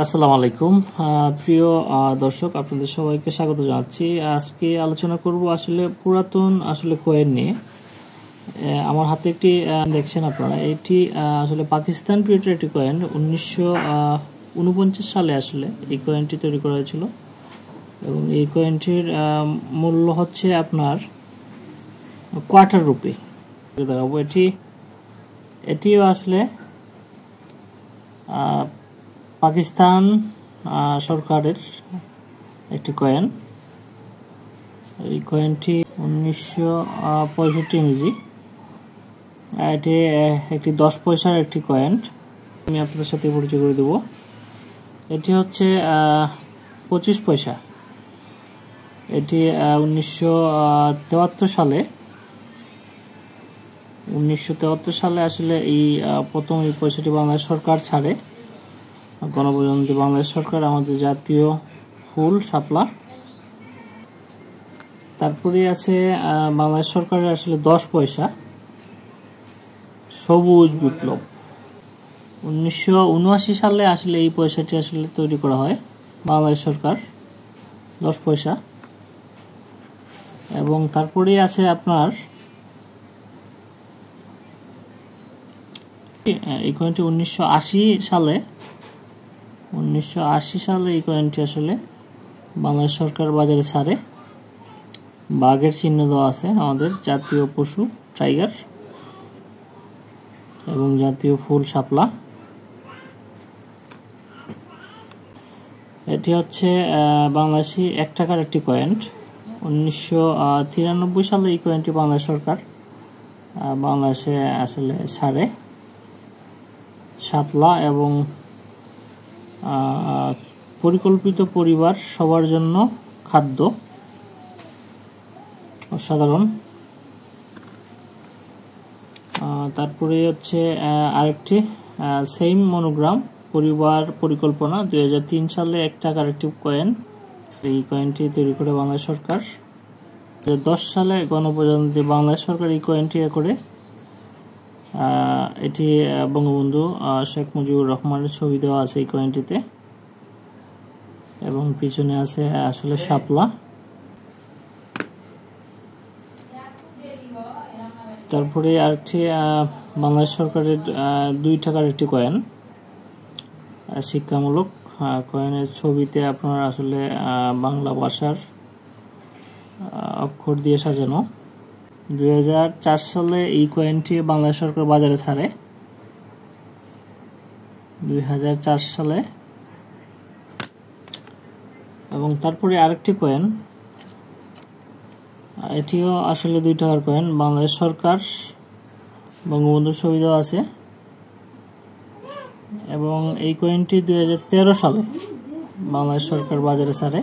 আসসালামু আলাইকুম প্রিয় দর্শক, আপনাদের সবাইকে স্বাগত জানাচ্ছি। আজকে আলোচনা করব আসলে পুরাতন কয়েন নিয়ে। আমার হাতে একটি দেখছেন আপনারা, এটি আসলে পাকিস্তান পিরিয়ডের একটি কয়েন। 1949 সালে আসলে এই কয়েনটি তৈরি করা হয়েছিল এবং এই কয়েনটির মূল্য হচ্ছে আপনার কোয়ার্টার রুপি। দেখাবো এটিও আসলে পাকিস্তান সরকারের একটি কয়েন। এই কয়েনটি 1965 ইংরেজি। এটি একটি 10 পয়সার একটি কয়েন। আমি আপনাদের সাথে পরিচয় করে দেব। এটি হচ্ছে 25 পয়সা। এটি 1973 সালে আসলে এই প্রথম এই পয়সাটি বাংলাদেশ সরকার ছাড়ে। গণপ্রজাতন্ত্রী বাংলাদেশ সরকার, আমাদের জাতীয় ফুল শাপলা। তারপরে আছে বাংলাদেশ সরকারের আসলে 10 পয়সা, সবুজ বিপ্লব। 1979 সালে আসলে এই পয়সাটি আসলে তৈরি করা হয় বাংলাদেশ সরকার, 10 পয়সা। এবং তারপরে আছে আপনার এই কয়েনটি 1980 সালে এই কয়েনটি আসলে বাংলাদেশ সরকার বাজারে ছাড়ে। বাঘের চিহ্ন দেওয়া আছে, আমাদের জাতীয় পশু টাইগার, এবং জাতীয় ফুল শাপলা। এটি হচ্ছে বাংলাদেশি 1 টাকার একটি কয়েন। 1993 সালে এই কয়েনটি বাংলাদেশ সরকার বাংলাদেশে আসলে ছাড়ে। শাপলা এবং পরিকল্পিত পরিবার, সবার জন্য খাদ্য, অসাধারণ। তারপরে হচ্ছে আরেকটি সেম মনোগ্রাম, পরিবার পরিকল্পনা, 2003 সালে 1 টাকার একটি কয়েন। এই কয়েনটি তৈরি করে বাংলাদেশ সরকার। 2010 সালে গণপ্রজাতন্ত্রী বাংলাদেশ সরকার এই কয়েনটি করে। এটি বঙ্গবন্ধু শেখ মুজিবুর রহমানের ছবি দেওয়া আছে এই কয়েনটিতে, এবং পিছনে আছে আসলে শাপলা। তারপরে আরেকটি বাংলাদেশ সরকারের 2 টাকার একটি কয়েন, শিক্ষামূলক। কয়েনের ছবিতে আপনার আসলে বাংলা ভাষার অক্ষর দিয়ে সাজানো। 2004 সালে এই কয়েনটি বাংলাদেশ সরকার বাজারে ছাড়ে, 2004 সালে। এবং তারপরে আরেকটি কয়েন, এটিও আসলে 2 টাকার কয়েন, বাংলাদেশ সরকার, বঙ্গবন্ধুর ছবি দেওয়া আছে। এবং এই কয়েনটি 2013 সালে বাংলাদেশ সরকার বাজারে ছাড়ে।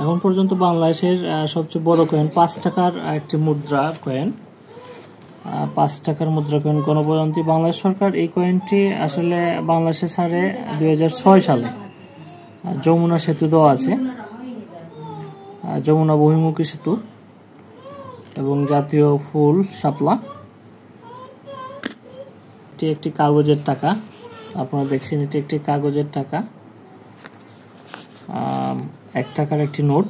এখন পর্যন্ত বাংলাদেশের সবচেয়ে বড় কয়েন 5 টাকার একটি মুদ্রা কয়েন, 5 টাকার মুদ্রা কয়েন গণপ্রজাতন্ত্রী বাংলাদেশ সরকার। এই কয়েনটি আসলে বাংলাদেশে ছাড়ে 2006 সালে। যমুনা সেতু দেওয়া আছে, যমুনা বহির্মুখী সেতু, এবং জাতীয় ফুল শাপলা। এটি একটি কাগজের টাকা, আপনারা দেখছেন এটি একটি কাগজের টাকা, 1 টাকার একটি নোট,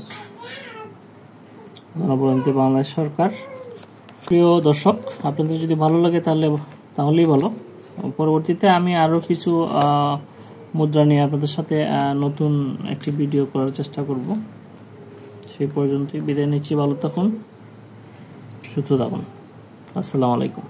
গণপ্রজাতন্ত্রী বাংলাদেশ সরকার। প্রিয় দর্শক, আপনাদের যদি ভালো লাগে তাহলেই ভালো। পরবর্তীতে আমি আরও কিছু মুদ্রা নিয়ে আপনাদের সাথে নতুন একটি ভিডিও করার চেষ্টা করব। সেই পর্যন্তই বিদায় নিচ্ছি। ভালো থাকুন, সুস্থ থাকুন। আসসালামু আলাইকুম।